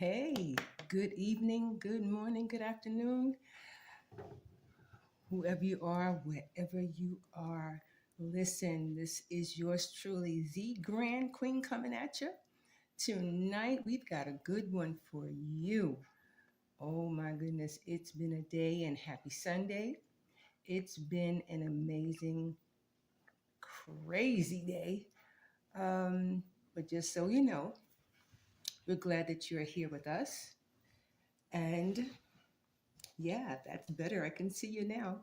Hey, good evening, good morning, good afternoon, whoever you are, wherever you are. Listen, this is yours truly, the Grand Queen, coming at you. Tonight, we've got a good one for you. Oh my goodness, it's been a day, and happy Sunday. It's been an amazing, crazy day. But just so you know, we're glad that you're here with us. And yeah, that's better. I can see you now.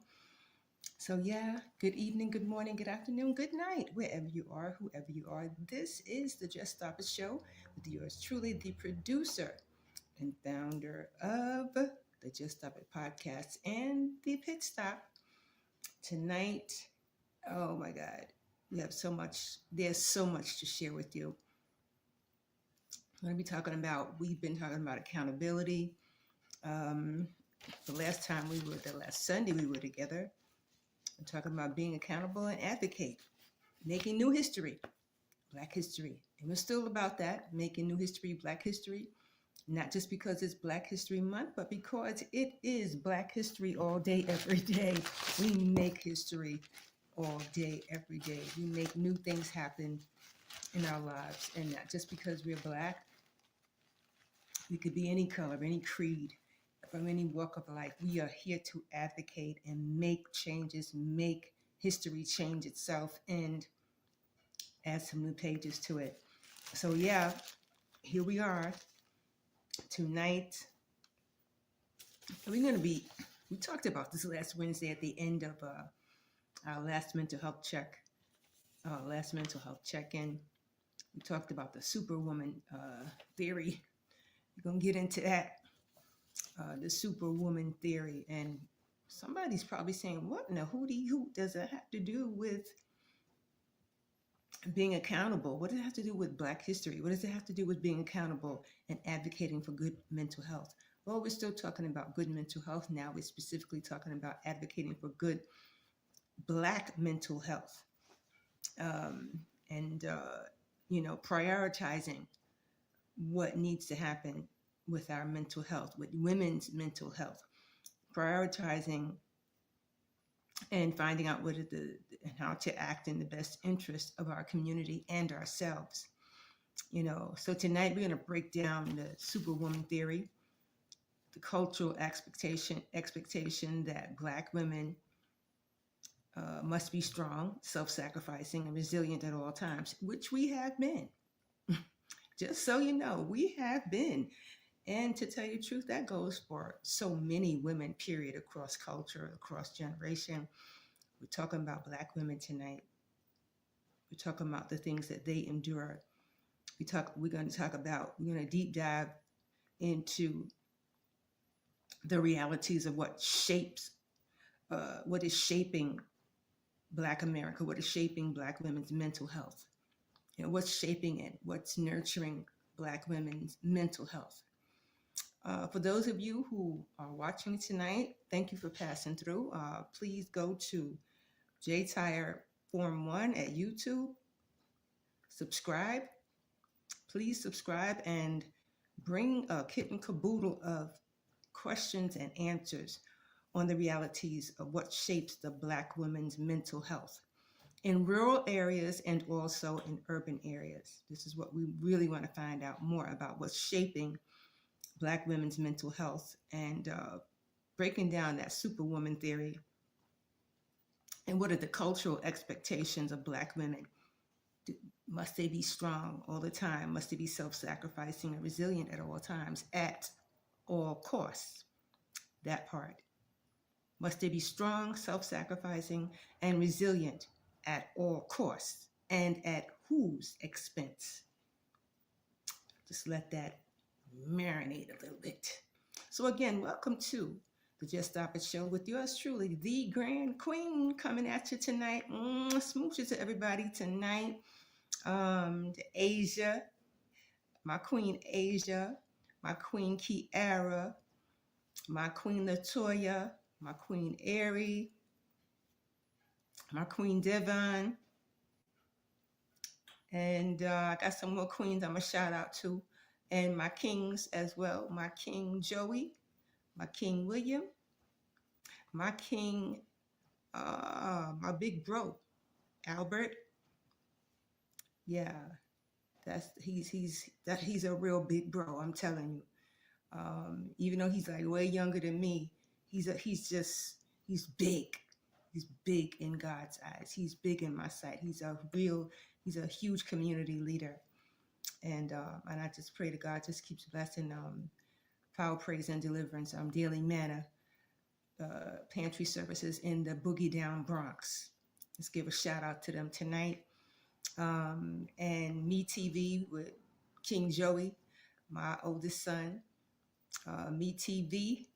So, yeah, good evening, good morning, good afternoon, good night, wherever you are, whoever you are. This is the Just Stop It Show with yours truly, the producer and founder of the Just Stop It podcast and the Pit Stop. Tonight, oh my God, we have so much, there's so much to share with you. We've been talking about accountability. Um, the last Sunday we were together, we're talking about being accountable and advocate, making new history, Black history. And we're still about that, making new history, Black history, not just because it's Black History Month, but because it is Black history all day, every day. We make history all day, every day. We make new things happen in our lives. And not just because we're Black, we could be any color, any creed, from any walk of life. We are here to advocate and make changes, make history change itself, and add some new pages to it. So yeah, here we are tonight. We talked about this last Wednesday at the end of our last mental health check-in. We talked about the Superwoman theory. We're going to get into that, the Superwoman theory. And somebody's probably saying, what in the hootie hoot does it have to do with being accountable? What does it have to do with Black history? What does it have to do with being accountable and advocating for good mental health? Well, we're still talking about good mental health. Now we're specifically talking about advocating for good Black mental health, and prioritizing what needs to happen with our mental health, with women's mental health, prioritizing and finding out and how to act in the best interest of our community and ourselves. So tonight we're going to break down the Superwoman theory, the cultural expectation that Black women must be strong, self-sacrificing, and resilient at all times, which we have been. Just so you know, we have been. And to tell you the truth, that goes for so many women, period, across culture, across generation. We're talking about Black women tonight. We're talking about the things that they endure. We're going to deep dive into the realities of what is shaping Black America, what is shaping Black women's mental health. What's shaping it, what's nurturing Black women's mental health. For those of you who are watching tonight, thank you for passing through. Please go to JTire Form 1 at YouTube. Subscribe. Please subscribe and bring a kit and caboodle of questions and answers on the realities of what shapes the Black woman's mental health in rural areas and also in urban areas. This is what we really want to find out more about, what's shaping Black women's mental health, and breaking down that Superwoman theory. And what are the cultural expectations of Black women? Must they be strong all the time? Must they be self-sacrificing and resilient at all times, at all costs? That part. Must they be strong, self-sacrificing, and resilient at all costs, and at whose expense? Just let that marinate a little bit. So again, welcome to the Just Stop It Show with yours truly, the Grand Queen, coming at you tonight. Smooches to everybody tonight. Asia, my Queen Asia, my Queen Kiara, my Queen Latoya, my Queen Airy, my Queen Devon, and I got some more queens I'm going to shout out to and my kings as well. My King Joey, my King William, my King, my big bro Albert. Yeah, he's a real big bro. I'm telling you. Even though he's like way younger than me, he's big. He's big in God's eyes. He's big in my sight. He's a huge community leader. And I just pray to God just keeps blessing Power, Praise, and Deliverance, Daily Manna, pantry services in the Boogie Down Bronx. Let's give a shout out to them tonight. And Me TV with King Joey, my oldest son. Me TV,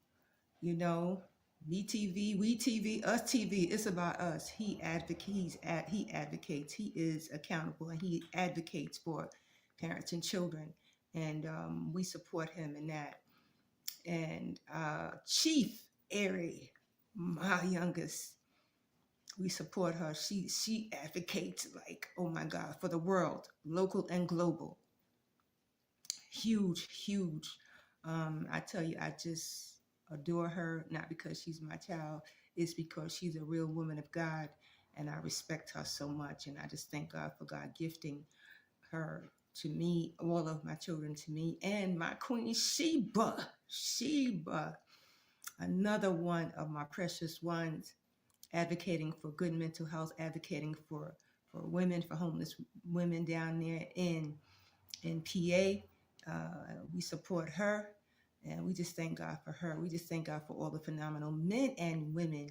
you know, Me TV, We TV, Us TV. It's about us. He advocates. He is accountable, and he advocates for parents and children, and we support him in that. And Chief Airy, my youngest, we support her. She advocates like, oh my God, for the world, local and global. Huge, huge. I tell you, I just adore her, not because she's my child, it's because she's a real woman of God, and I respect her so much. And I just thank God for God gifting her to me, all of my children to me, and my Queen Sheba. Sheba, another one of my precious ones, advocating for good mental health, advocating for women, for homeless women down there in PA. We support her, and we just thank God for her. We just thank God for all the phenomenal men and women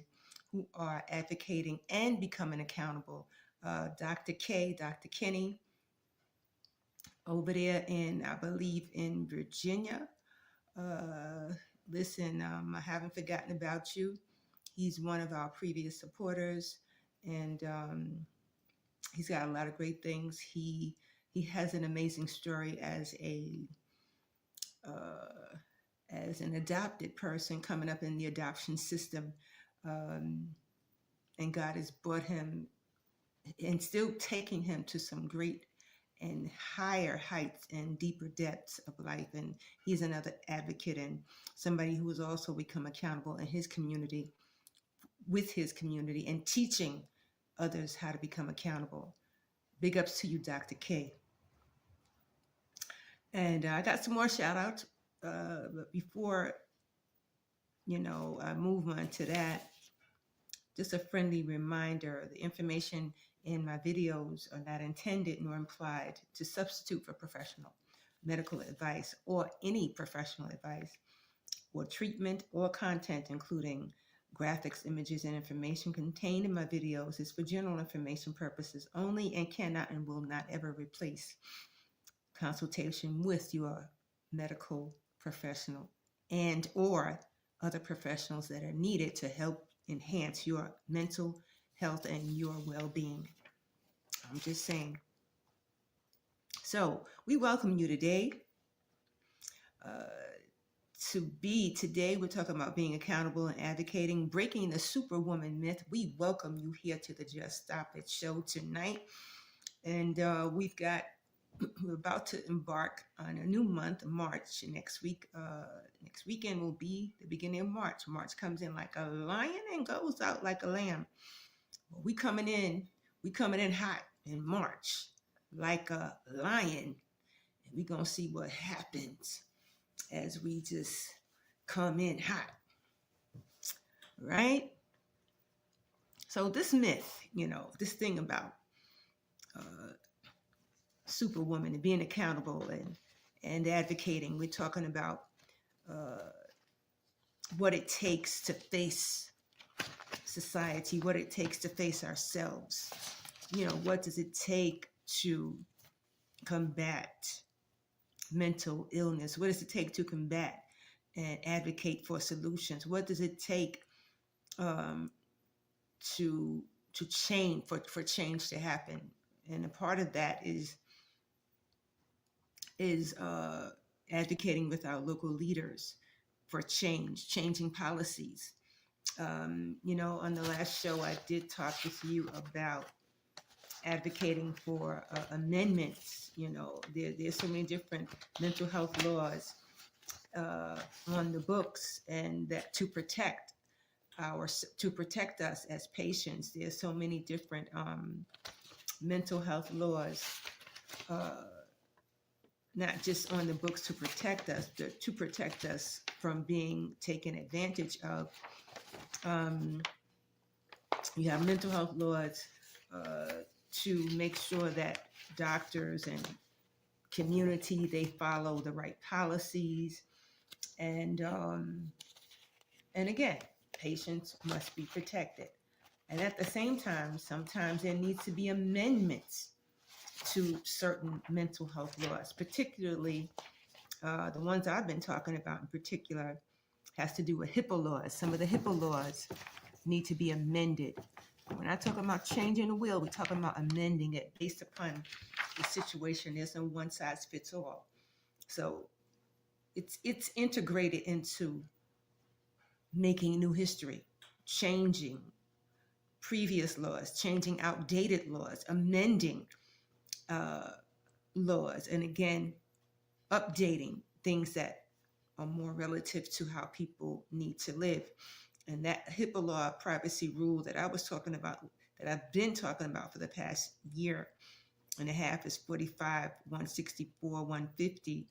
who are advocating and becoming accountable. Dr. Kenny, over there in, I believe, in Virginia. Listen, I haven't forgotten about you. He's one of our previous supporters, and he's got a lot of great things. He has an amazing story as an adopted person coming up in the adoption system, and God has brought him and still taking him to some great and higher heights and deeper depths of life. And he's another advocate and somebody who has also become accountable in his community, with his community, and teaching others how to become accountable. Big ups to you, Dr. K. And I got some more shout outs, but before, I move on to that, just a friendly reminder, the information in my videos are not intended nor implied to substitute for professional medical advice or any professional advice or treatment or content, including graphics, images, and information contained in my videos is for general information purposes only and cannot and will not ever replace consultation with your medical professional and or other professionals that are needed to help enhance your mental health and your well-being. I'm just saying. So we welcome you today. Today we're talking about being accountable and advocating, breaking the Superwoman myth. We welcome you here to the Just Stop It show tonight. And we're about to embark on a new month, March. Next weekend will be the beginning of March. March comes in like a lion and goes out like a lamb. Well, we coming in hot in March like a lion. And we're going to see what happens as we just come in hot, right? So this myth, this thing about Superwoman and being accountable and advocating, we're talking about what it takes to face society, what it takes to face ourselves. What does it take to combat mental illness? What does it take to combat and advocate for solutions? What does it take to change, for change to happen? And a part of that is advocating with our local leaders for changing policies. On the last show, I did talk with you about advocating for amendments. There's so many different mental health laws uh, on the books, and that to protect us as patients. There's so many different mental health laws, uh, not just on the books to protect us, but to protect us from being taken advantage of. Um, you have mental health laws to make sure that doctors and community, they follow the right policies, and again, patients must be protected. And at the same time, sometimes there needs to be amendments to certain mental health laws, particularly the ones I've been talking about in particular has to do with HIPAA laws. Some of the HIPAA laws need to be amended. We're not talking about changing the wheel, we're talking about amending it based upon the situation. There's no one size fits all. So it's integrated into making new history, changing previous laws, changing outdated laws, amending uh, laws, and again, updating things that are more relative to how people need to live. And that HIPAA law privacy rule that I was talking about, that I've been talking about for the past year and a half, is 45, 164, 150.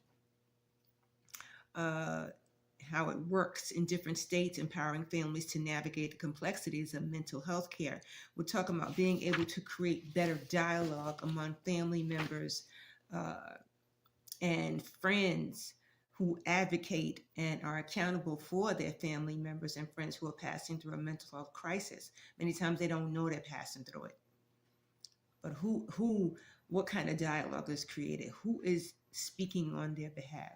How it works in different states, empowering families to navigate the complexities of mental health care. We're talking about being able to create better dialogue among family members and friends who advocate and are accountable for their family members and friends who are passing through a mental health crisis. Many times they don't know they're passing through it. But what kind of dialogue is created? Who is speaking on their behalf?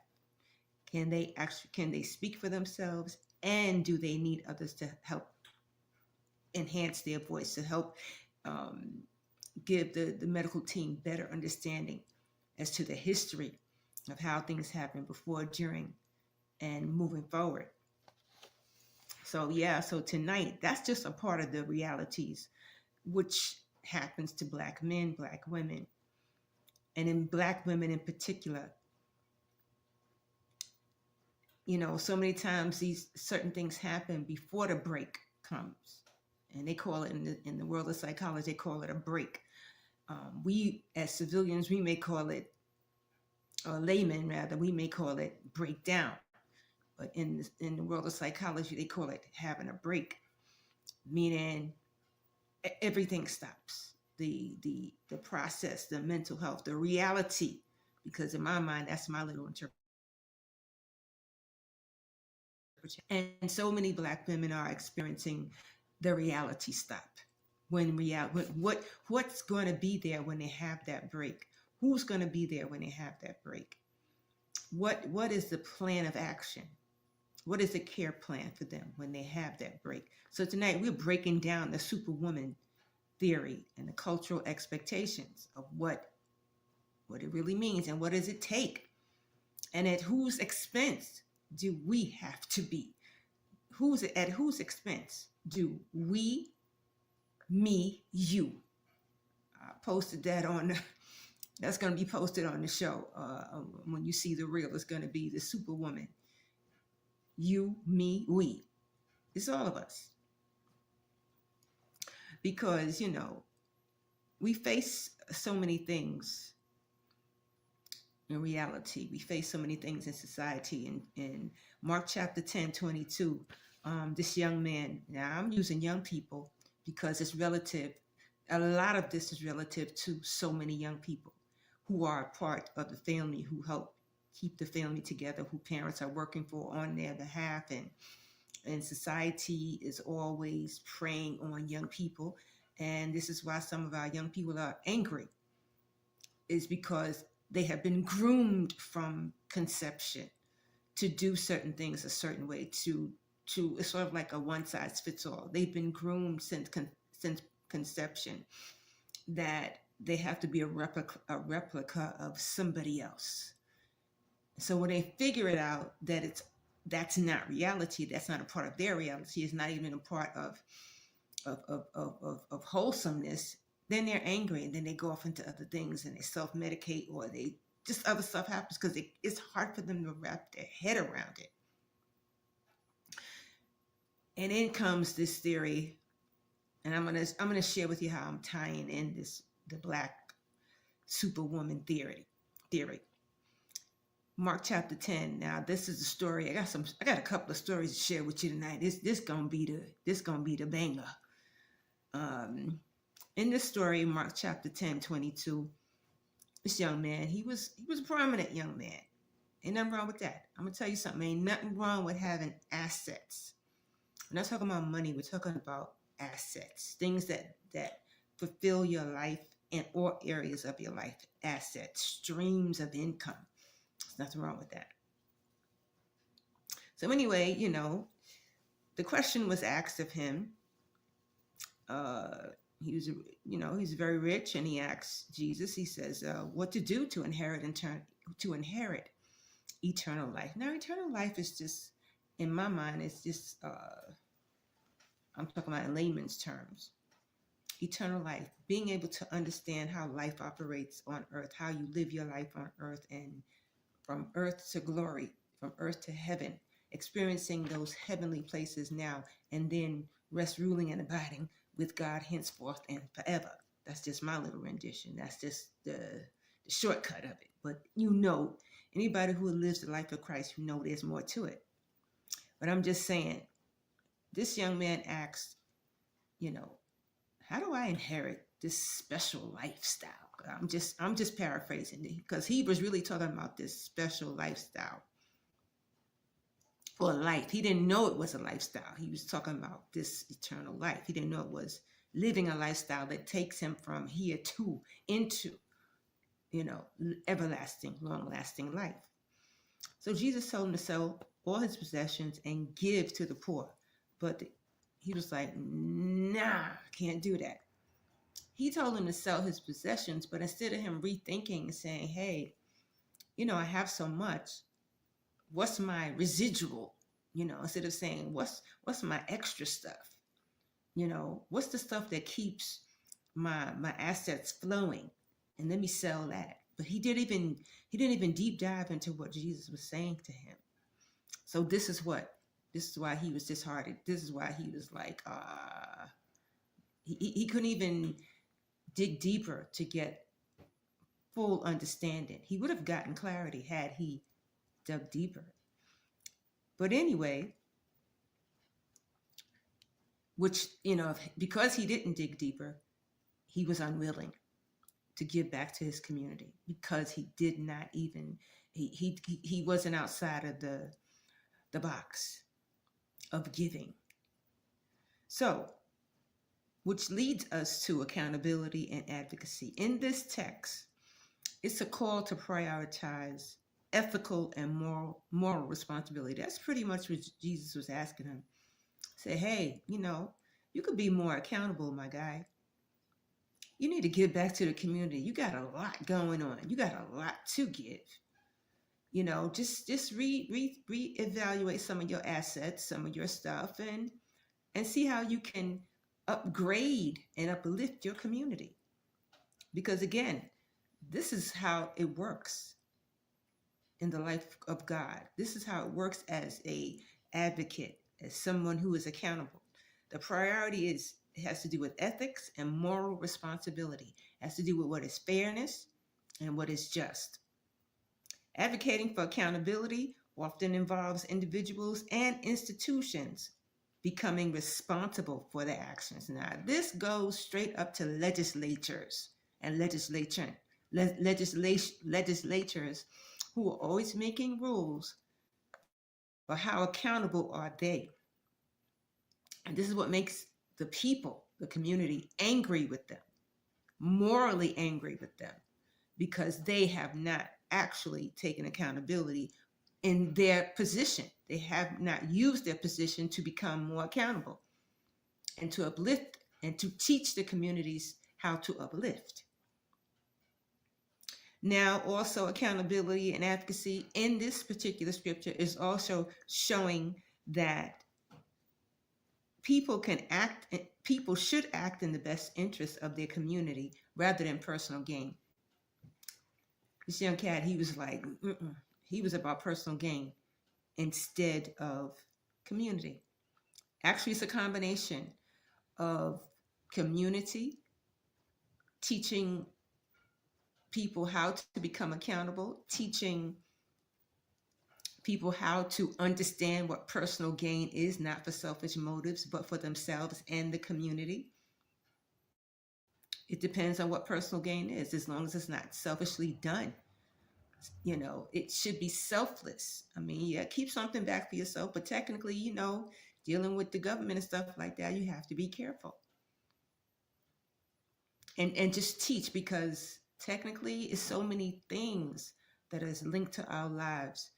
Can they speak for themselves? And do they need others to help enhance their voice, to help give the medical team better understanding as to the history of how things happened before, during, and moving forward? So tonight, that's just a part of the realities which happens to Black men, Black women, and in Black women in particular. So many times these certain things happen before the break comes, and they call it in the world of psychology, they call it a break. We as civilians, we may call it, or laymen rather, we may call it breakdown, but in the world of psychology, they call it having a break, meaning everything stops. The process, the mental health, the reality, because in my mind, that's my little interpretation. And so many Black women are experiencing the reality stop. What's going to be there when they have that break? Who's going to be there when they have that break? What is the plan of action? What is the care plan for them when they have that break? So tonight we're breaking down the Superwoman theory and the cultural expectations of what it really means, and what does it take, and at whose expense do we have to be? At whose expense do we, me, you? I posted that that's going to be posted on the show. When you see the reel, it's going to be the Superwoman. You, me, we. It's all of us. Because, we face so many things in reality. We face so many things in society. In Mark chapter 10, 22, this young man, now I'm using young people because it's relative. A lot of this is relative to so many young people who are a part of the family, who help keep the family together, who parents are working for on their behalf. And society is always preying on young people. And this is why some of our young people are angry, is because they have been groomed from conception to do certain things a certain way, to it's sort of like a one size fits all. They've been groomed since conception that they have to be a replica of somebody else. So when they figure it out that that's not reality, that's not a part of their reality, it's not even a part of wholesomeness, then they're angry, and then they go off into other things, and they self-medicate, or they just other stuff happens because it's hard for them to wrap their head around it. And in comes this theory, and I'm gonna share with you how I'm tying in the Black Superwoman theory. Mark chapter 10. Now this is the story. I got a couple of stories to share with you tonight. This gonna be the banger. In this story, Mark chapter 10, 22, this young man, he was a prominent young man. Ain't nothing wrong with that. I'm gonna tell you something. Ain't nothing wrong with having assets. We're not talking about money. We're talking about assets, things that fulfill your life in all areas of your life. Assets, streams of income. There's nothing wrong with that. So anyway, the question was asked of him. He's very rich, and he asks Jesus. He says, "What to do to inherit eternal life?" Now, eternal life is just, in my mind, it's just. I'm talking about in layman's terms. Eternal life, being able to understand how life operates on earth, how you live your life on earth, and from earth to glory, from earth to heaven, experiencing those heavenly places now, and then rest, ruling, and abiding with God henceforth and forever. That's just my little rendition. That's just the shortcut of it. But anybody who lives the life of Christ, there's more to it. But I'm just saying, this young man asked, how do I inherit this special lifestyle? I'm just paraphrasing, because he was really talking about this special lifestyle or life. He didn't know it was a lifestyle. He was talking about this eternal life. He didn't know it was living a lifestyle that takes him from here to into, everlasting, long-lasting life. So Jesus told him to sell all his possessions and give to the poor. But he was like, nah, can't do that. He told him to sell his possessions, but instead of him rethinking and saying, hey, I have so much, what's my residual? Instead of saying, what's my extra stuff? What's the stuff that keeps my assets flowing? And let me sell that. But he didn't even deep dive into what Jesus was saying to him. So this is why he was disheartened. This is why he was like, he couldn't even dig deeper to get full understanding. He would have gotten clarity had he dug deeper. But anyway, because he didn't dig deeper, he was unwilling to give back to his community, because he did not even, he wasn't outside of the box of giving. So, which leads us to accountability and advocacy. In this text, it's a call to prioritize ethical and moral responsibility. That's pretty much what Jesus was asking him. Say, hey, you could be more accountable, my guy. You need to give back to the community. You got a lot going on. You got a lot to give. Just reevaluate some of your assets, some of your stuff, and see how you can upgrade and uplift your community. Because again, this is how it works in the life of God. This is how it works as a advocate, as someone who is accountable. The priority has to do with ethics and moral responsibility. It has to do with what is fairness and what is just. Advocating for accountability often involves individuals and institutions becoming responsible for their actions. Now, this goes straight up to legislators and legislators who are always making rules, but how accountable are they? And this is what makes the people, the community, angry with them, morally angry with them, because they have not actually taken accountability in their position. They have not used their position to become more accountable and to uplift and to teach the communities how to uplift. Now, also accountability and advocacy in this particular scripture is also showing that People should act in the best interest of their community rather than personal gain. This young cat, he was like, mm-mm. He was about personal gain instead of community. Actually, it's a combination of community, teaching people how to become accountable, teaching people how to understand what personal gain is, not for selfish motives, but for themselves and the community. It depends on what personal gain is, as long as it's not selfishly done. It should be selfless. I mean, yeah, keep something back for yourself, but technically, dealing with the government and stuff like that, you have to be careful. And just teach, because technically it's so many things that is linked to our lives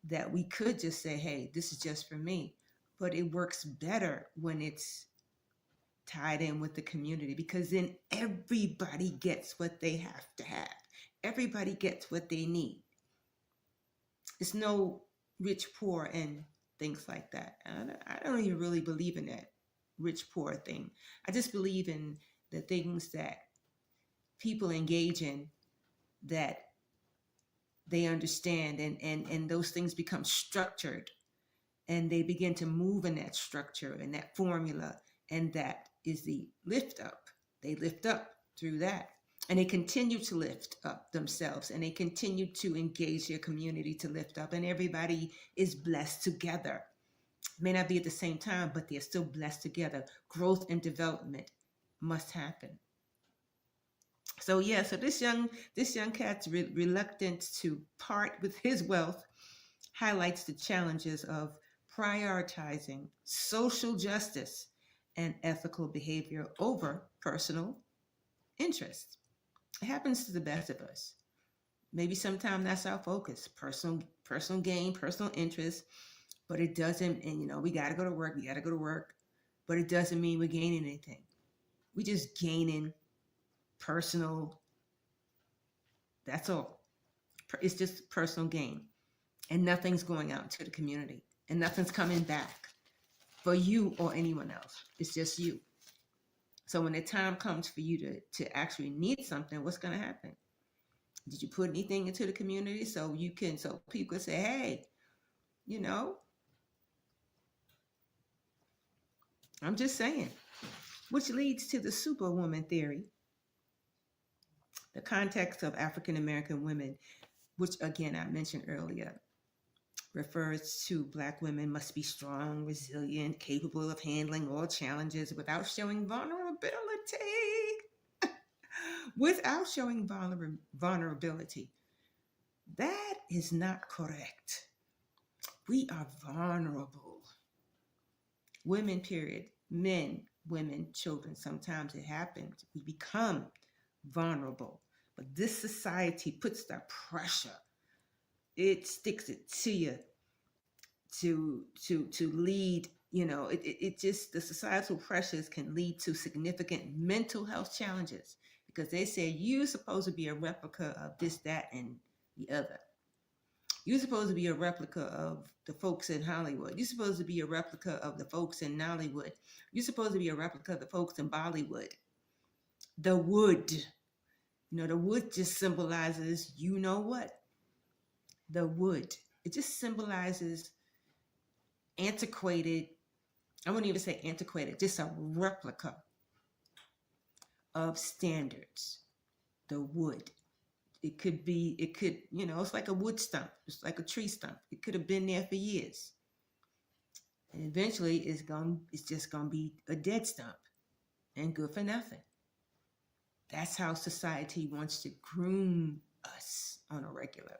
that we could just say, hey, this is just for me. But it works better when it's tied in with the community, because then everybody gets what they have to have. Everybody gets what they need. It's no rich, poor, and things like that. I don't even really believe in that rich, poor thing. I just believe in the things that people engage in that they understand, and those things become structured, and they begin to move in that structure and that formula, and that is the lift up. They lift up through that, and they continue to lift up themselves, and they continue to engage their community to lift up, and everybody is blessed together. May not be at the same time, but they're still blessed together. Growth and development must happen. So yeah, so this young cat's reluctance to part with his wealth highlights the challenges of prioritizing social justice and ethical behavior over personal interest. It happens to the best of us. Maybe sometimes that's our focus: personal gain, personal interest. But it doesn't, and we got to go to work, but it doesn't mean we're gaining anything. We're just gaining personal, that's all. It's just personal gain, and nothing's going out to the community, and nothing's coming back for you or anyone else. It's just you. So when the time comes for you to actually need something, what's going to happen? Did you put anything into the community so people can say, hey, I'm just saying, which leads to the Superwoman theory. The context of African American women, which again I mentioned earlier, refers to Black women must be strong, resilient, capable of handling all challenges without showing vulnerability. Without showing vulnerability. That is not correct. We are vulnerable. Women, period. Men, women, children. Sometimes it happens. We become vulnerable. But this society puts the pressure. It sticks it to you to lead. It just, the societal pressures can lead to significant mental health challenges, because they say you're supposed to be a replica of this, that, and the other. You're supposed to be a replica of the folks in Hollywood. You're supposed to be a replica of the folks in Nollywood. You're supposed to be a replica of the folks in Bollywood. The wood. The wood just symbolizes, what? The wood. It just symbolizes antiquated, I wouldn't even say antiquated, just a replica of standards. The wood. It could, it's like a wood stump. It's like a tree stump. It could have been there for years. And eventually it's just going to be a dead stump and good for nothing. That's how society wants to groom us on a regular,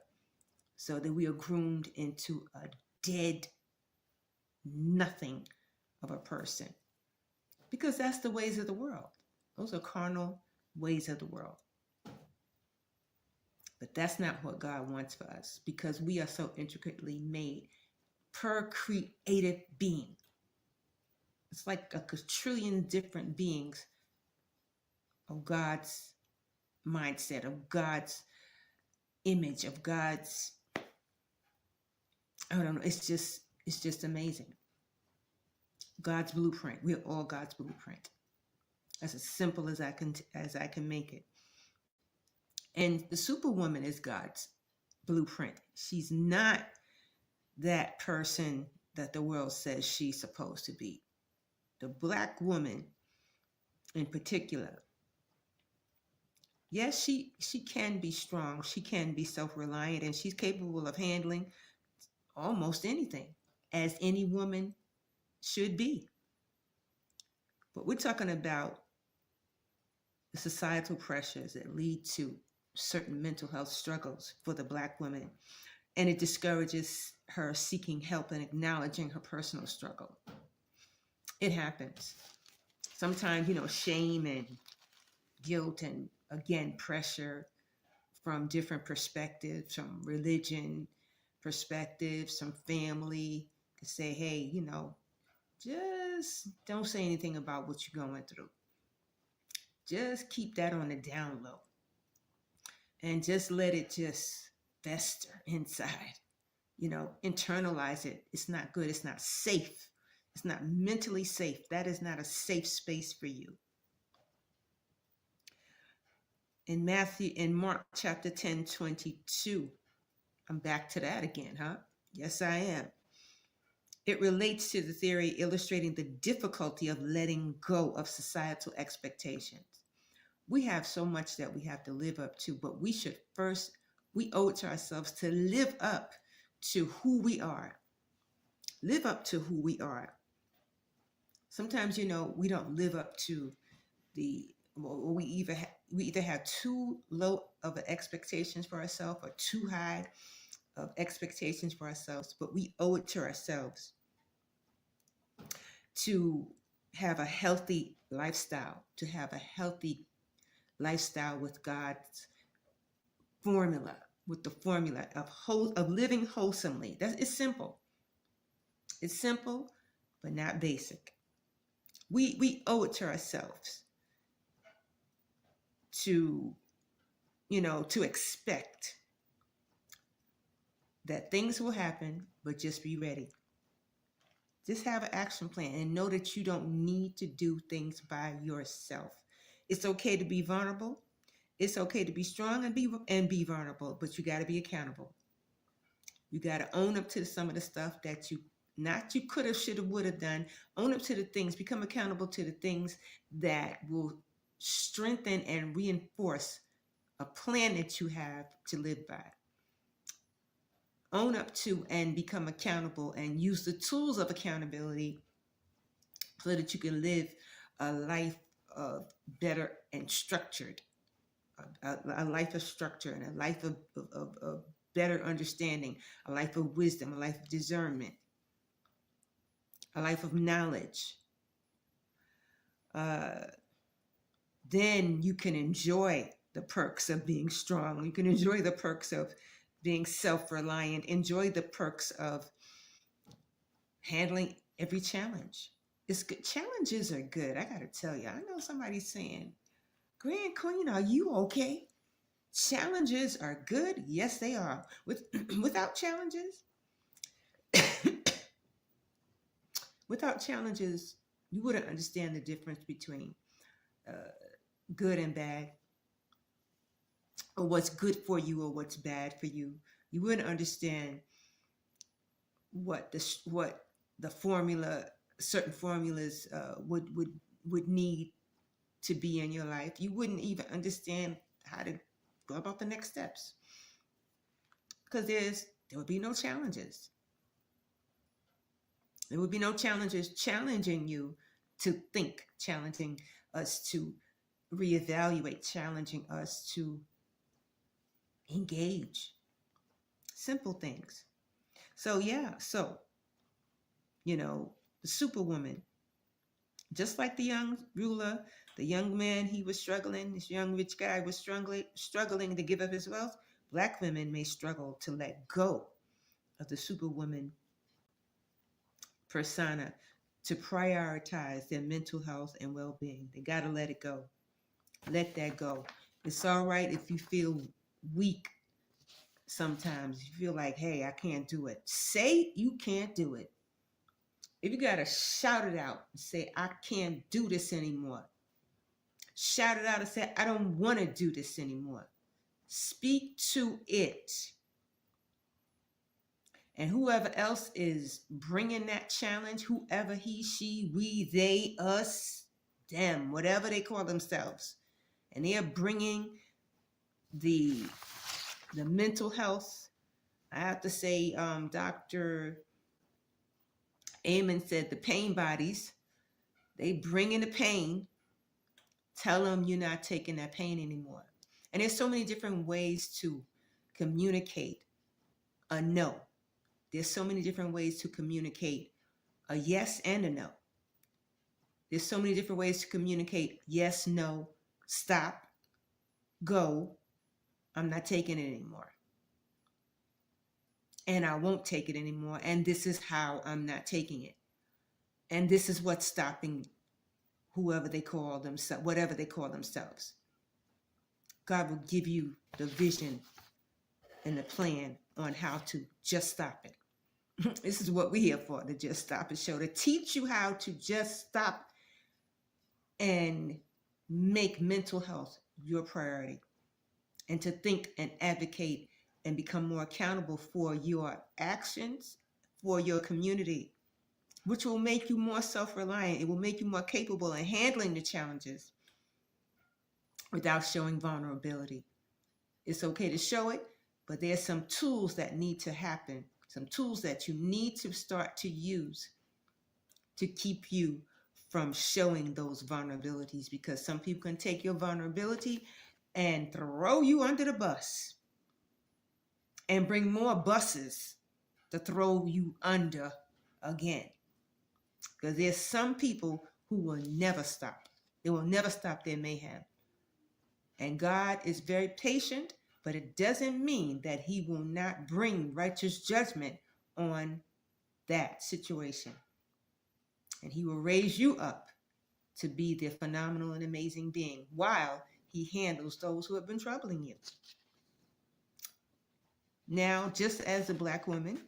so that we are groomed into a dead nothing of a person. Because that's the ways of the world. Those are carnal ways of the world. But that's not what God wants for us, because we are so intricately made per creative being. It's like a quadrillion different beings of God's mindset, of God's image, of God's, I don't know, it's just amazing. God's blueprint. We're all God's blueprint. That's as simple as I can make it. And the Superwoman is God's blueprint. She's not that person that the world says she's supposed to be. The Black woman in particular, yes, she can be strong, she can be self-reliant, and she's capable of handling almost anything, as any woman should be. But we're talking about the societal pressures that lead to certain mental health struggles for the Black woman, and it discourages her seeking help and acknowledging her personal struggle. It happens. Sometimes, shame and guilt and, again, pressure from different perspectives, from religion perspectives, from family, to say, hey, just don't say anything about what you're going through. Just keep that on the down low and just let it just fester inside. Internalize it. It's not good. It's not safe. It's not mentally safe. That is not a safe space for you. In Mark chapter 10:22, I'm back to that again, huh? Yes, I am. It relates to the theory illustrating the difficulty of letting go of societal expectations. We have so much that we have to live up to, but we owe it to ourselves to live up to who we are. Live up to who we are. Sometimes, we don't live up to we either have too low of expectations for ourselves or too high of expectations for ourselves, but we owe it to ourselves to have a healthy lifestyle, with God's formula, with the formula of living wholesomely. It's simple. It's simple, but not basic. We owe it to ourselves to expect that things will happen, but just be ready. Just have an action plan and know that you don't need to do things by yourself. It's okay to be vulnerable. It's okay to be strong and be vulnerable, but you got to be accountable. You got to own up to some of the stuff that you could have, should have, would have done. Own up to the things, become accountable to the things that will strengthen and reinforce a plan that you have to live by. Own up to and become accountable and use the tools of accountability so that you can live a life of better and structured, a life of structure and a life of better understanding, a life of wisdom, a life of discernment, a life of knowledge. Then you can enjoy the perks of being strong. You can enjoy the perks of being self-reliant, enjoy the perks of handling every challenge. It's good. Challenges are good. I got to tell you, I know somebody's saying, Grand Queen, are you okay? Challenges are good. Yes, they are. Without challenges, you wouldn't understand the difference between good and bad, or what's good for you or what's bad for you. You wouldn't understand what the formula, certain formulas would need to be in your life. You wouldn't even understand how to go about the next steps, because there would be no challenges. There would be no challenges challenging you to think, challenging us to reevaluate, challenging us to engage. Simple things. So the Superwoman, just like the young ruler, the young man, he was struggling, this young rich guy was struggling to give up his wealth. Black women may struggle to let go of the Superwoman persona, to prioritize their mental health and well-being. They got to let it go. Let that go. It's all right if you feel weak sometimes. You feel like, hey, I can't do it. Say you can't do it. If you got to shout it out and say, I can't do this anymore. Shout it out and say, I don't want to do this anymore. Speak to it. And whoever else is bringing that challenge, whoever he, she, we, they, us, them, whatever they call themselves, and they are bringing the mental health. I have to say, Dr. Amen said the pain bodies, they bring in the pain. Tell them you're not taking that pain anymore. And there's so many different ways to communicate a no. There's so many different ways to communicate a yes and a no. There's so many different ways to communicate yes, no, stop, go, I'm not taking it anymore. And I won't take it anymore. And this is how I'm not taking it. And this is what's stopping whoever they call themselves, whatever they call themselves. God will give you the vision and the plan on how to just stop it. This is what we're here for, the Just Stop It show, to teach you how to just stop and make mental health your priority, and to think and advocate and become more accountable for your actions, for your community, which will make you more self-reliant. It will make you more capable in handling the challenges without showing vulnerability. It's okay to show it, but there's some tools that need to happen, some tools that you need to start to use to keep you from showing those vulnerabilities, because some people can take your vulnerability and throw you under the bus and bring more buses to throw you under again. Because there's some people who will never stop. They will never stop their mayhem. And God is very patient, but it doesn't mean that he will not bring righteous judgment on that situation. And he will raise you up to be the phenomenal and amazing being while he handles those who have been troubling you. Now, just as a Black woman,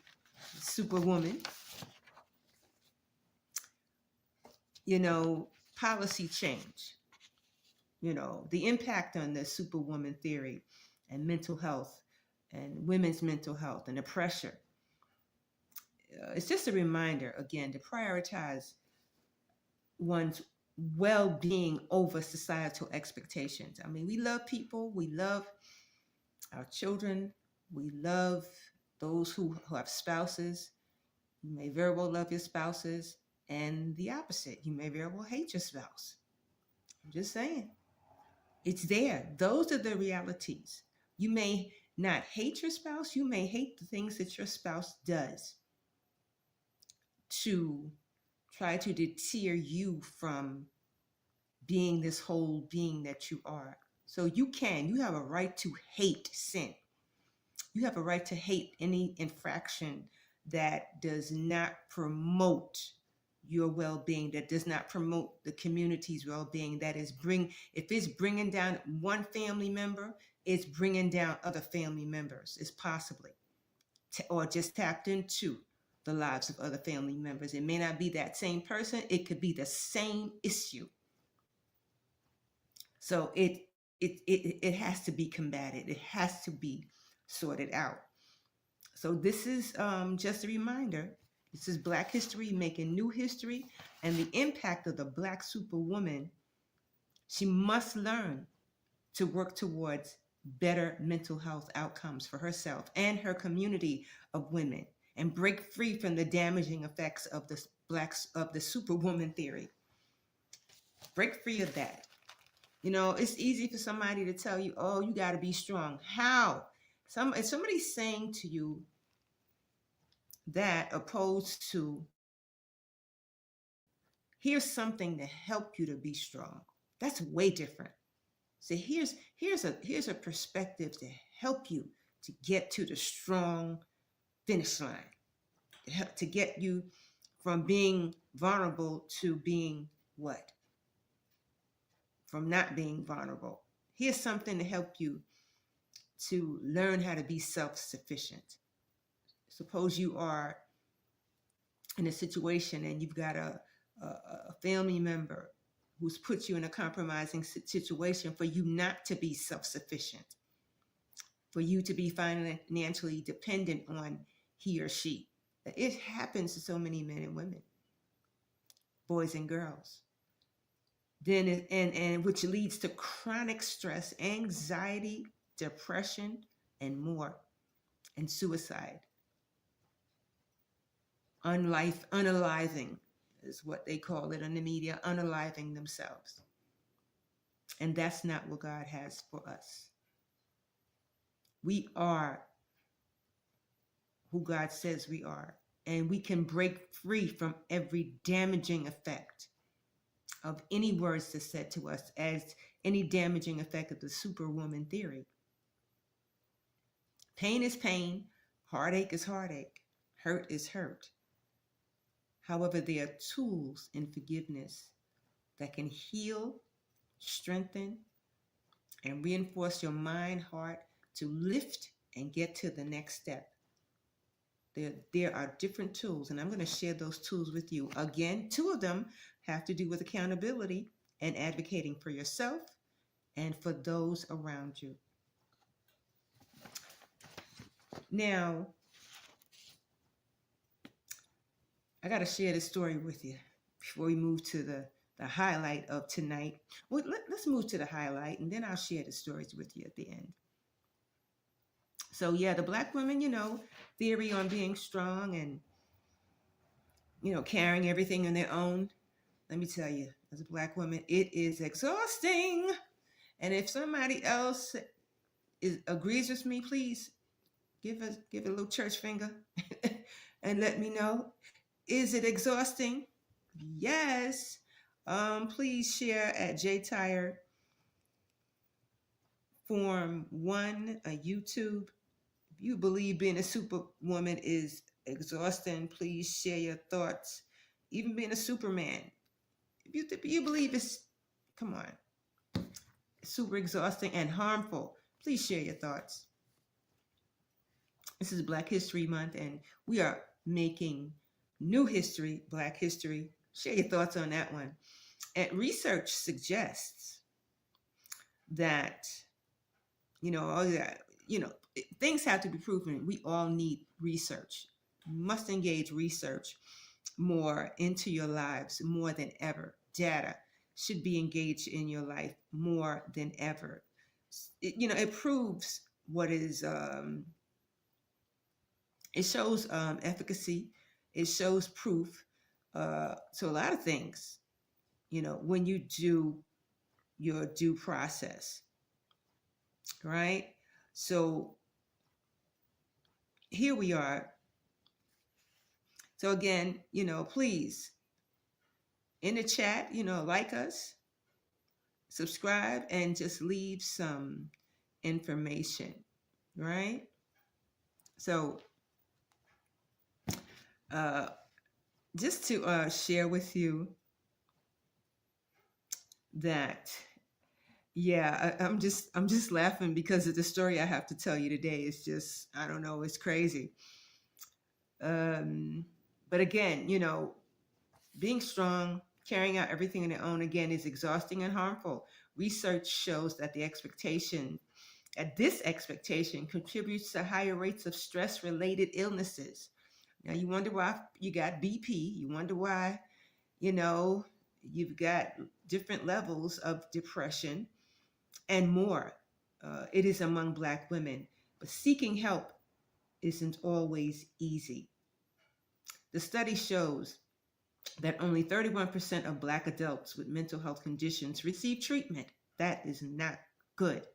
Superwoman, policy change, the impact on the Superwoman theory and mental health and women's mental health and the pressure. It's just a reminder, again, to prioritize one's well-being over societal expectations. I mean, we love people, we love our children, we love those who have spouses. You may very well love your spouses, and the opposite. You may very well hate your spouse. I'm just saying. It's there. Those are the realities. You may not hate your spouse. You may hate the things that your spouse does to try to deter you from being this whole being that you are. So you have a right to hate sin. You have a right to hate any infraction that does not promote your well-being, that does not promote the community's well-being, if it's bringing down one family member, it's bringing down other family members. It's possibly, or just tapped into the lives of other family members. It may not be that same person. It could be the same issue. So it has to be combated. It has to be sorted out. So this is just a reminder. This is Black history making new history, and the impact of the Black Superwoman. She must learn to work towards better mental health outcomes for herself and her community of women, and break free from the damaging effects of the Superwoman theory. Break free of that. It's easy for somebody to tell you, oh, you got to be strong. How? If somebody's saying to you that, opposed to, here's something to help you to be strong, that's way different. So here's a perspective to help you to get to the strong finish line, to get you from being vulnerable to being what? From not being vulnerable. Here's something to help you to learn how to be self-sufficient. Suppose you are in a situation and you've got a family member who's put you in a compromising situation for you not to be self-sufficient, for you to be financially dependent on he or she. It happens to so many men and women, boys and girls. Then and which leads to chronic stress, anxiety, depression, and more, and suicide. Unaliving is what they call it in the media, unaliving themselves. And that's not what God has for us. We are who God says we are, and we can break free from every damaging effect of any words that's said to us, as any damaging effect of the Superwoman theory. Pain is pain, heartache is heartache, hurt is hurt. However, there are tools in forgiveness that can heal, strengthen, and reinforce your mind, heart to lift and get to the next step. There are different tools, and I'm going to share those tools with you. Again, 2 of them have to do with accountability and advocating for yourself and for those around you. Now, I got to share this story with you before we move to the highlight of tonight. Well, let's move to the highlight, and then I'll share the stories with you at the end. So, yeah, the Black women, theory on being strong and, carrying everything on their own. Let me tell you, as a Black woman, it is exhausting. And if somebody else agrees with me, please give a little church finger and let me know. Is it exhausting? Yes. Please share at JTire Form 1 on YouTube. If you believe being a superwoman is exhausting, please share your thoughts. Even being a Superman. If you believe it's, come on, super exhausting and harmful, please share your thoughts. This is Black History Month, and we are making new history, Black history. Share your thoughts on that one. And research suggests that, all that, things have to be proven. We all need research. You must engage research more into your lives more than ever. Data should be engaged in your life more than ever. It proves what is, it shows efficacy. It shows proof. So a lot of things, when you do your due process, right? So here we are. So again, please, in the chat, like us, subscribe, and just leave some information, right? So just to share with you that, yeah, I'm just laughing because of the story I have to tell you today. It's just, I don't know, it's crazy. But again, being strong, carrying out everything on their own, again, is exhausting and harmful. Research shows that this expectation contributes to higher rates of stress-related illnesses. Now, you wonder why you got BP. You wonder why, you've got different levels of depression and more. It is among Black women, but seeking help isn't always easy. The study shows that only 31% of Black adults with mental health conditions receive treatment. That is not good.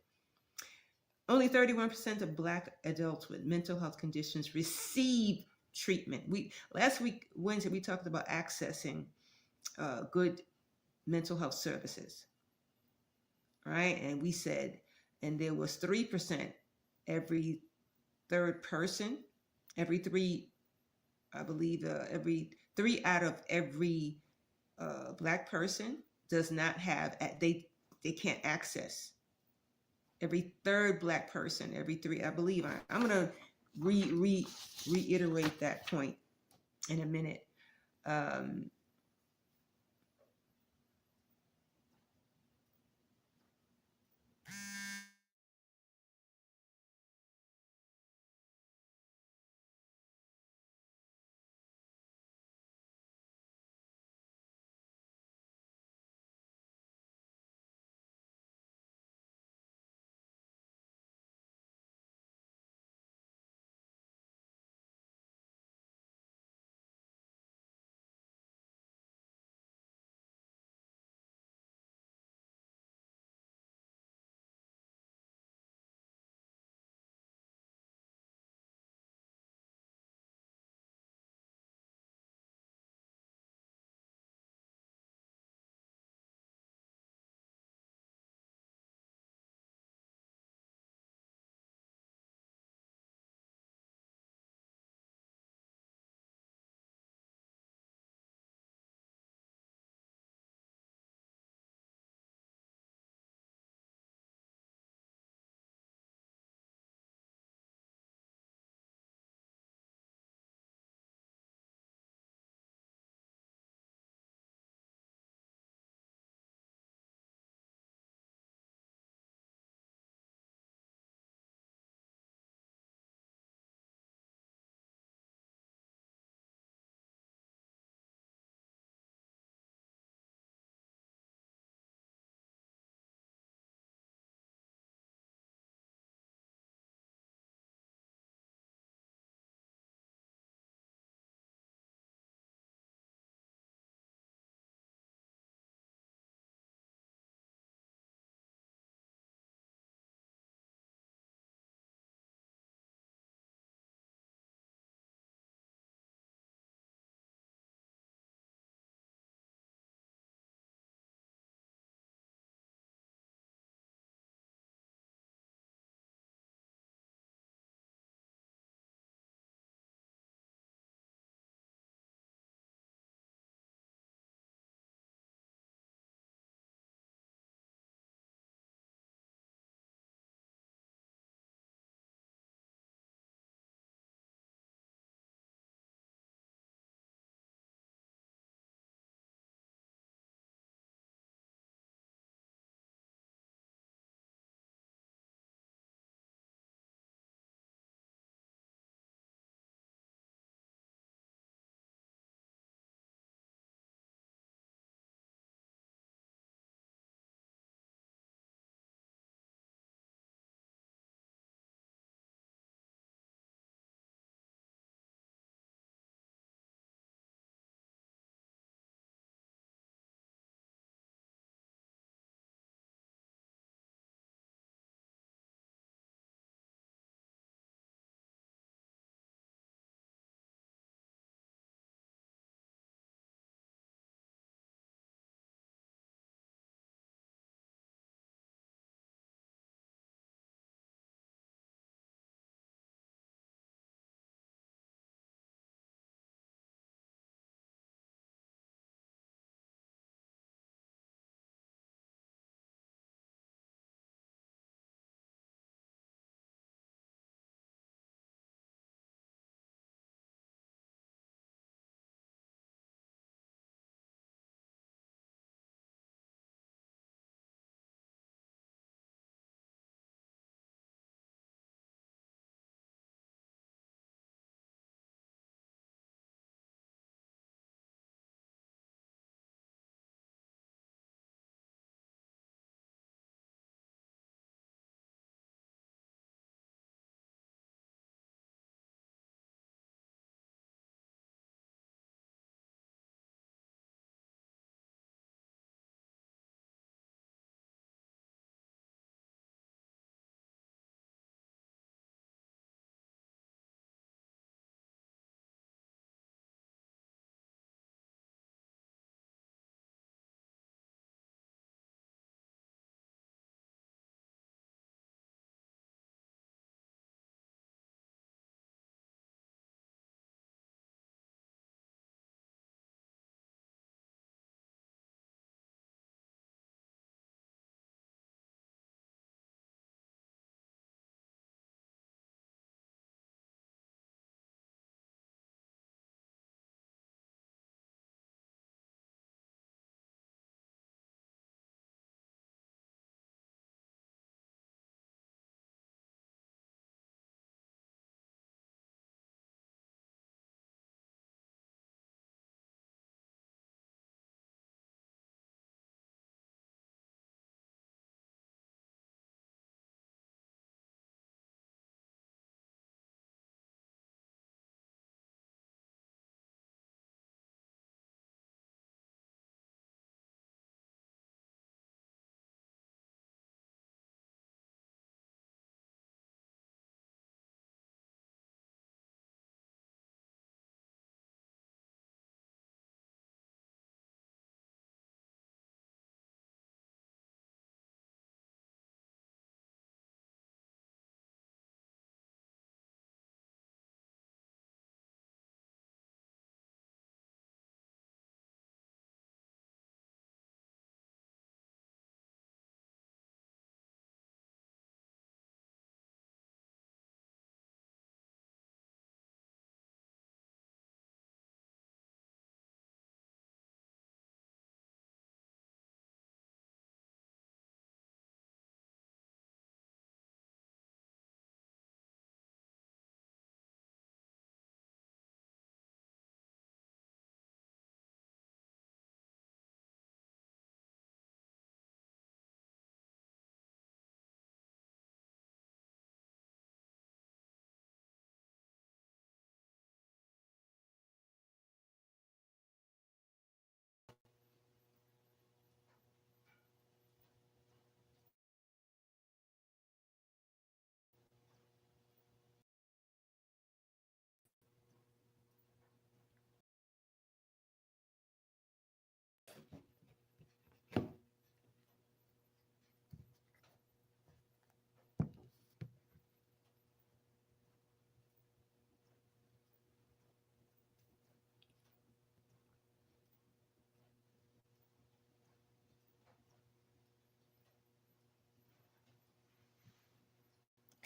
Only 31% of Black adults with mental health conditions receive treatment. Last week, Wednesday, we talked about accessing good mental health services, right? And we said, and there was 3%, every third person, every 3 out of every Black person does not have, they can't access. Every third Black person, every 3, I believe. I'm going to reiterate that point in a minute. Um,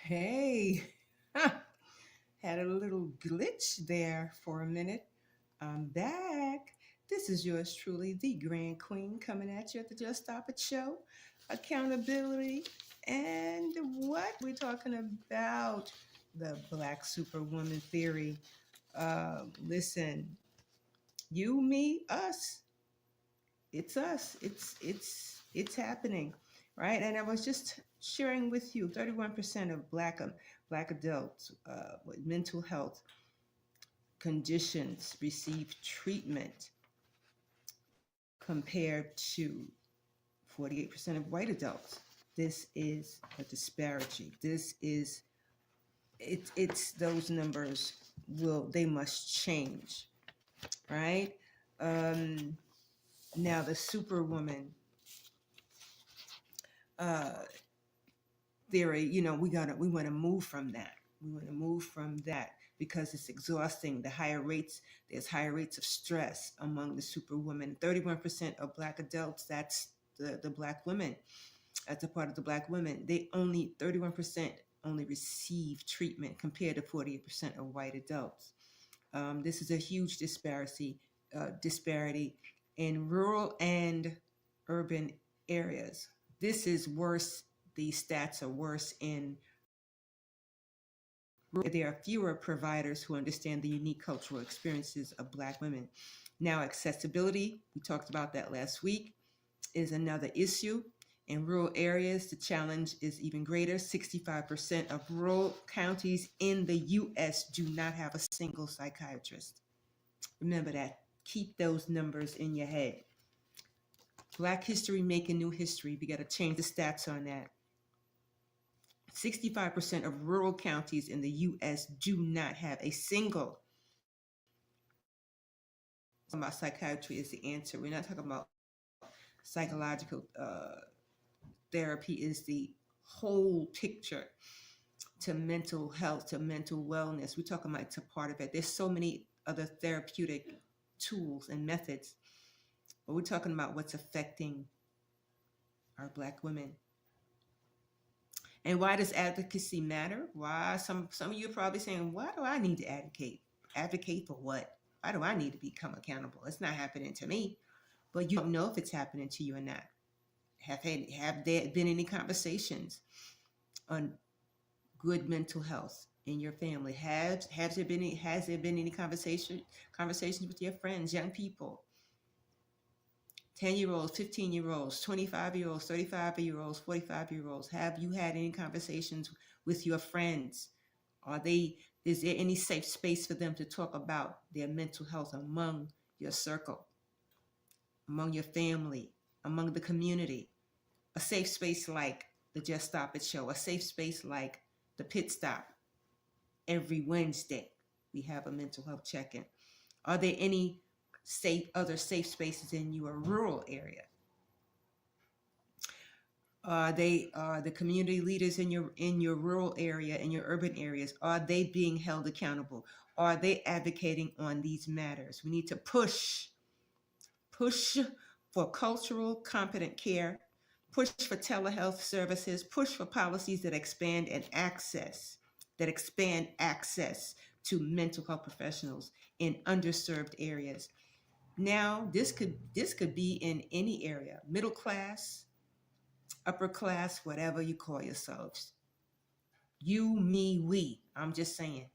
Hey, had a little glitch there for a minute. I'm back. This is yours truly, the Grand Queen, coming at you at the Just Stop It Show. Accountability and what we're talking about, the Black Superwoman theory. Listen, you, me, us. It's us. It's happening, right? And I was just sharing with you, 31% of black adults with mental health conditions receive treatment compared to 48% of white adults. This is a disparity. This is it's those numbers they must change, right? Um, Now the Superwoman uh, theory, we want to move from that. We want to move from that because it's exhausting. There's higher rates of stress among the Superwoman. 31% of Black adults, that's the Black women. That's a part of the Black women. 31% only receive treatment compared to 48% of white adults. This is a huge disparity in rural and urban areas. This is worse. These stats are worse in there are fewer providers who understand the unique cultural experiences of Black women. Now, accessibility, we talked about that last week, is another issue. In rural areas, the challenge is even greater. 65% of rural counties in the U.S. do not have a single psychiatrist. Remember that. Keep those numbers in your head. Black history making new history. We got to change the stats on that. 65% of rural counties in the U.S. do not have a single. About psychiatry is the answer. We're not talking about psychological therapy. Is the whole picture to mental health, to mental wellness. We're talking about it's a part of it. There's so many other therapeutic tools and methods, but we're talking about what's affecting our Black women. And why does advocacy matter? Why some of you are probably saying, why do I need to advocate? Advocate for what? Why do I need to become accountable? It's not happening to me. But you don't know if it's happening to you or not. Have there been any conversations on good mental health in your family? Has there been any conversations with your friends, young people? 10-year-olds, 15-year-olds, 25-year-olds, 35-year-olds, 45-year-olds. Have you had any conversations with your friends? Is there any safe space for them to talk about their mental health among your circle, among your family, among the community? A safe space like the Just Stop It Show, a safe space like the Pit Stop. Every Wednesday, we have a mental health check-in. Are there any other safe spaces in your rural area? The community leaders in your rural area, in your urban areas, are they being held accountable? Are they advocating on these matters? We need to push for cultural competent care, push for telehealth services, push for policies that expand access to mental health professionals in underserved areas. Now, this could be in any area, middle class, upper class, whatever you call yourselves. You, me, we. I'm just saying.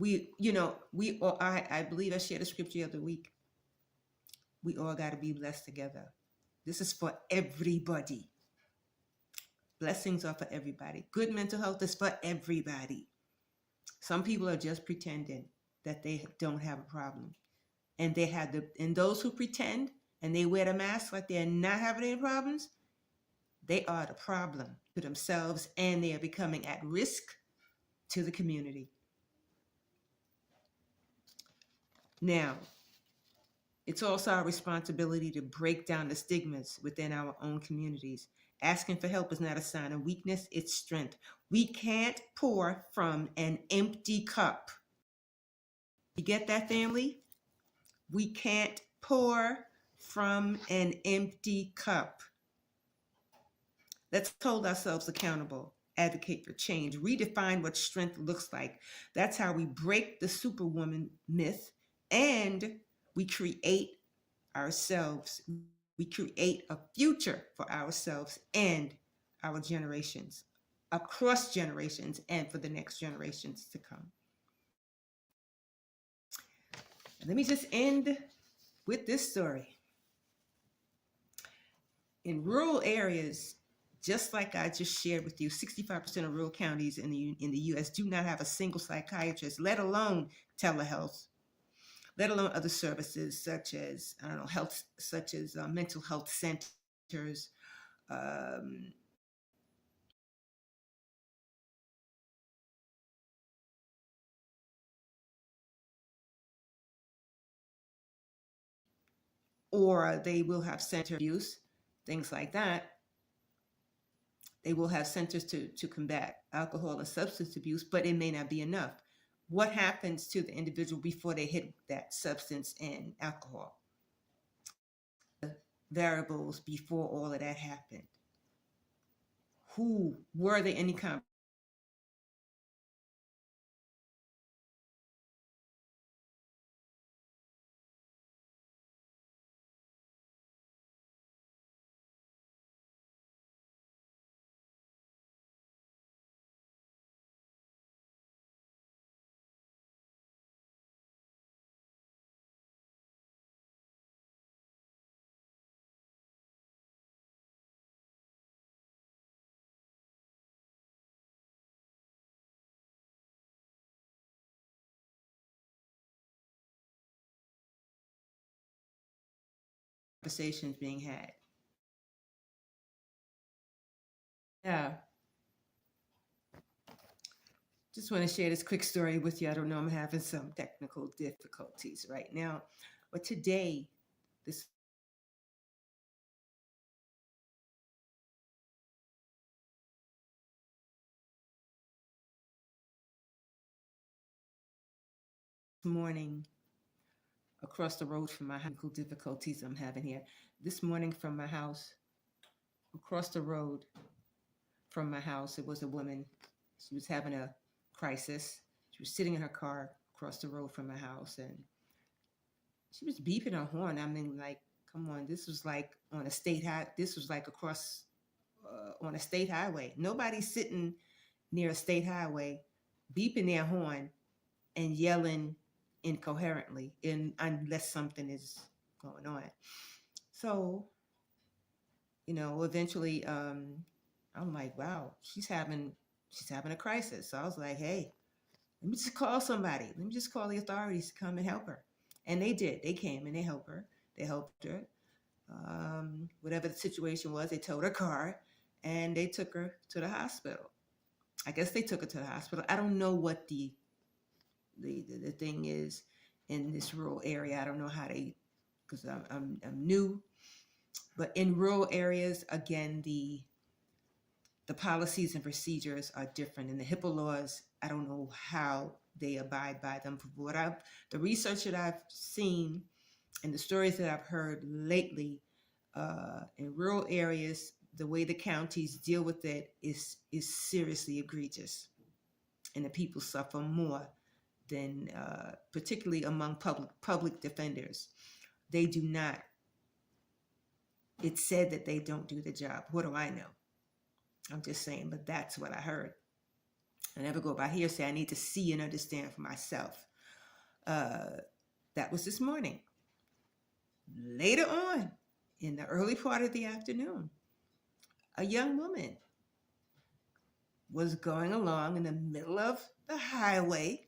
I believe I shared a scripture the other week. We all got to be blessed together. This is for everybody. Blessings are for everybody. Good mental health is for everybody. Some people are just pretending that they don't have a problem. And those who pretend and they wear the mask like they're not having any problems, they are the problem to themselves, and they are becoming at risk to the community. Now, it's also our responsibility to break down the stigmas within our own communities. Asking for help is not a sign of weakness, it's strength. We can't pour from an empty cup. You get that, family? We can't pour from an empty cup. Let's hold ourselves accountable, advocate for change, redefine what strength looks like. That's how we break the superwoman myth and we create ourselves. We create a future for ourselves and our generations, across generations, and for the next generations to come. Let me just end with this story. In rural areas, just like I just shared with you, 65% of rural counties in the US do not have a single psychiatrist, let alone telehealth, let alone other services such as, I don't know, health, such as mental health centers, um, or they will have center abuse, things like that. They will have centers to combat alcohol and substance abuse, but it may not be enough. What happens to the individual before they hit that substance and alcohol? Variables before all of that happened. Who were there any conversations being had? Yeah, just want to share this quick story with you. I don't know, I'm having some technical difficulties right now, but today, this morning, across the road from my technical difficulties I'm having here, this morning from my house, across the road from my house, it was a woman. She was having a crisis. She was sitting in her car across the road from my house, and she was beeping her horn. I mean, like, come on, this was like on a state high. This was like across on a state highway. Nobody's sitting near a state highway, beeping their horn and yelling incoherently, unless something is going on. So, eventually, I'm like, wow, she's having a crisis. So I was like, hey, let me just call somebody. Let me just call the authorities to come and help her. And they did. They came and they helped her. They helped her. Whatever the situation was, they towed her car and they took her to the hospital. I guess they took her to the hospital. I don't know what the thing is in this rural area. I don't know how they, because I'm new. But in rural areas, again, the policies and procedures are different. And the HIPAA laws, I don't know how they abide by them. For the research that I've seen and the stories that I've heard lately, in rural areas, the way the counties deal with it is seriously egregious, and the people suffer more than, particularly among public defenders. They do not. It's said that they don't do the job. What do I know? I'm just saying, but that's what I heard. I never go by hearsay. I need to see and understand for myself. Uh, that was this morning. Later on, in the early part of the afternoon, a young woman was going along in the middle of the highway,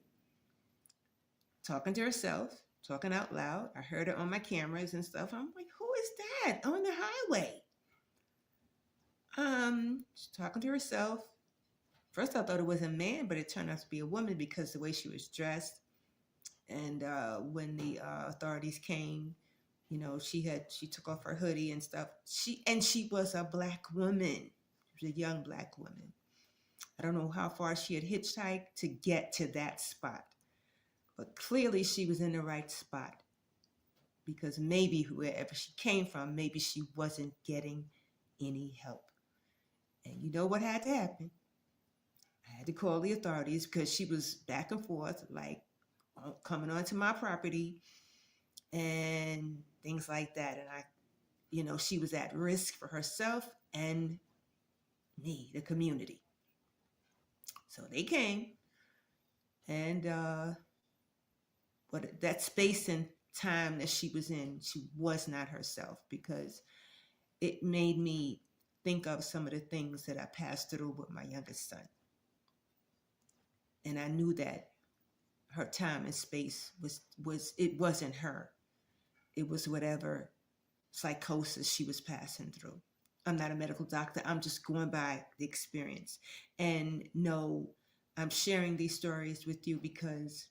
talking to herself, talking out loud. I heard her on my cameras and stuff. I'm like, who is that on the highway? She's talking to herself. First, I thought it was a man, but it turned out to be a woman because the way she was dressed. And when the authorities came, she took off her hoodie and stuff. She was a black woman. She was a young black woman. I don't know how far she had hitchhiked to get to that spot, but clearly she was in the right spot, because maybe wherever she came from, maybe she wasn't getting any help. And you know what had to happen? I had to call the authorities because she was back and forth, like coming onto my property and things like that. And she was at risk for herself and me, the community. So they came, and but that space and time that she was in, she was not herself, because it made me think of some of the things that I passed through with my youngest son. And I knew that her time and space was it wasn't her. It was whatever psychosis she was passing through. I'm not a medical doctor. I'm just going by the experience. And no, I'm sharing these stories with you because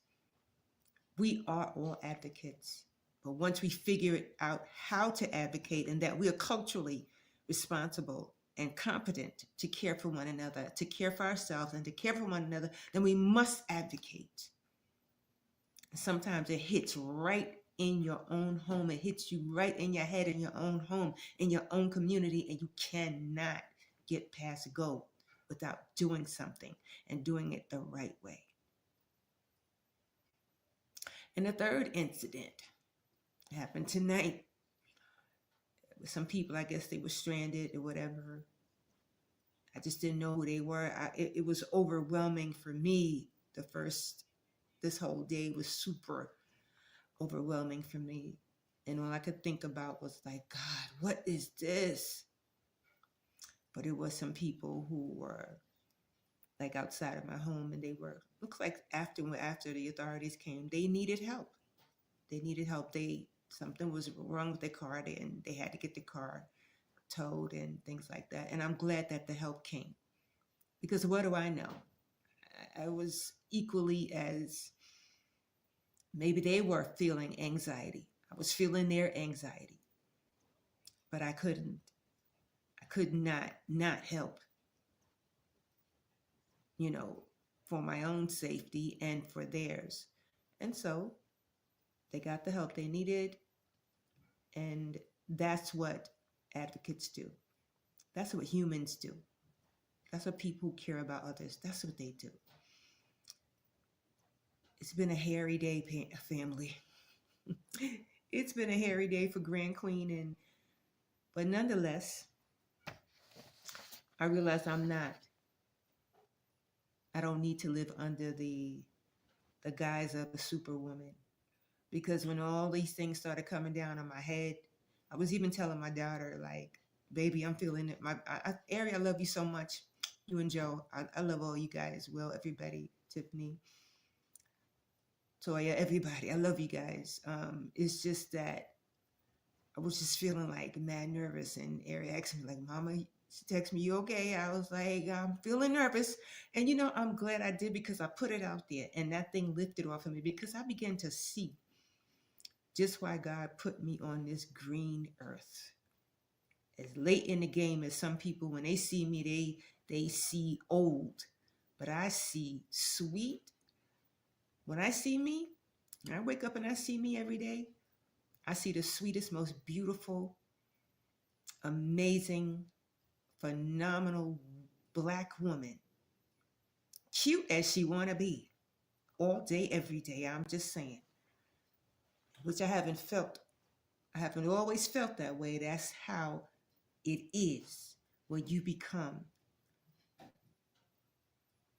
we are all advocates. But once we figure it out how to advocate, and that we are culturally responsible and competent to care for one another, to care for ourselves and to care for one another, then we must advocate. Sometimes it hits right in your own home. It hits you right in your head, in your own home, in your own community, and you cannot get past go without doing something and doing it the right way. And the third incident happened tonight. Some people, I guess they were stranded or whatever. I just didn't know who they were. It was overwhelming for me. This whole day was super overwhelming for me. And all I could think about was like, God, what is this? But it was some people who were like outside of my home, and they were, looks like after the authorities came, they needed help. Something was wrong with their car, and they had to get the car towed and things like that. And I'm glad that the help came, because what do I know? I was equally as, maybe they were feeling anxiety. I was feeling their anxiety, but I could not help, for my own safety and for theirs. And so they got the help they needed. And that's what advocates do. That's what humans do. That's what people who care about others, that's what they do. It's been a hairy day, family. It's been a hairy day for Grand Queen, but nonetheless, I realize I don't need to live under the guise of a superwoman. Because when all these things started coming down on my head, I was even telling my daughter, like, baby, I'm feeling it. Ari, I love you so much. You and Joe, I love all you guys. Will, everybody, Tiffany, Toya, everybody. I love you guys. It's just that I was just feeling like mad nervous. And Ari asked me, like, Mama, she texted me, you okay? I was like, I'm feeling nervous. And, I'm glad I did, because I put it out there and that thing lifted off of me, because I began to see just why God put me on this green earth. As late in the game as some people, when they see me, they see old, but I see sweet. When I see me, I wake up and I see me every day, I see the sweetest, most beautiful, amazing, phenomenal Black woman, cute as she want to be, all day, every day. I'm just saying, which I haven't always felt that way. That's how it is when you become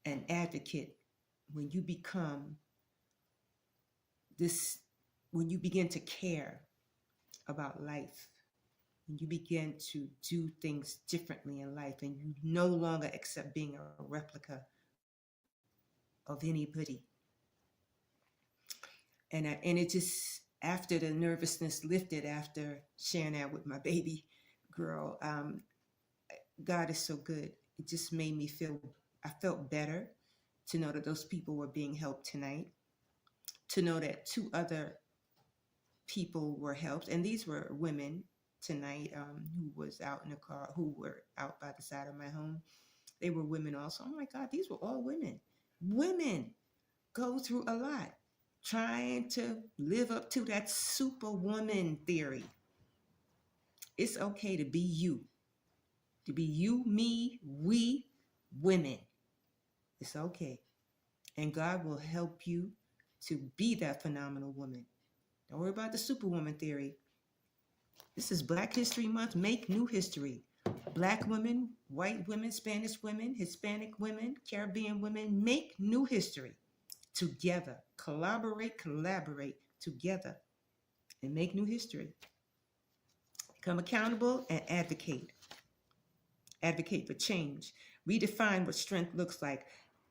an advocate, when you become this, when you begin to care about life, when you begin to do things differently in life, and you no longer accept being a replica of anybody. And it just, after the nervousness lifted, after sharing that with my baby girl, God is so good. It just made me I felt better to know that those people were being helped tonight, to know that 2 other people were helped. And these were women tonight, who was out in the car, who were out by the side of my home. They were women also. Oh my God, these were all women. Women go through a lot, trying to live up to that superwoman theory. It's okay to be you. to be you, me, we, women. It's okay. And God will help you to be that phenomenal woman. Don't worry about the Superwoman theory. This is Black History Month. Make new history. Black women, white women, Spanish women, Hispanic women, Caribbean women, make new history together. Collaborate together and make new history. Become accountable and advocate. Advocate for change. Redefine what strength looks like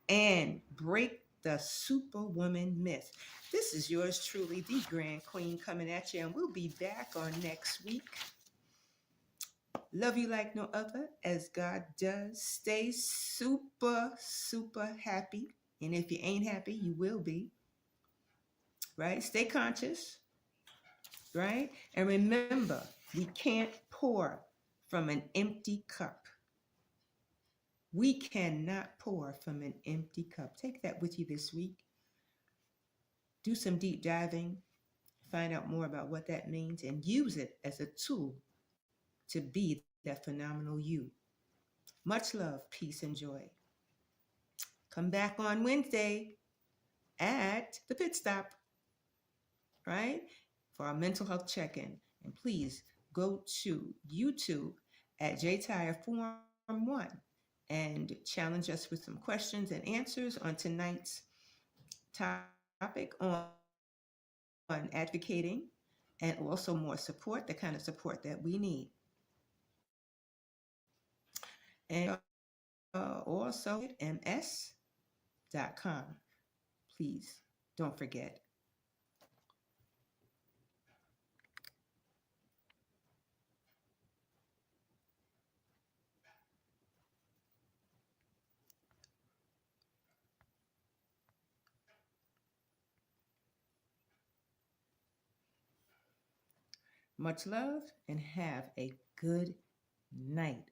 and break the Superwoman myth. This is yours truly, the Grand Queen, coming at you, and we'll be back on next week. Love you like no other, as God does. Stay super, super happy. And if you ain't happy, you will be. Right? Stay conscious. Right? And remember, we can't pour from an empty cup. We cannot pour from an empty cup. Take that with you this week. Do some deep diving. Find out more about what that means and use it as a tool to be that phenomenal you. Much love, peace, and joy. Come back on Wednesday at the pit stop, right? For our mental health check-in. And please go to YouTube at JTire Forum 1 and challenge us with some questions and answers on tonight's topic on advocating and also more support, the kind of support that we need. And also ms.com. Please don't forget. Much love and have a good night.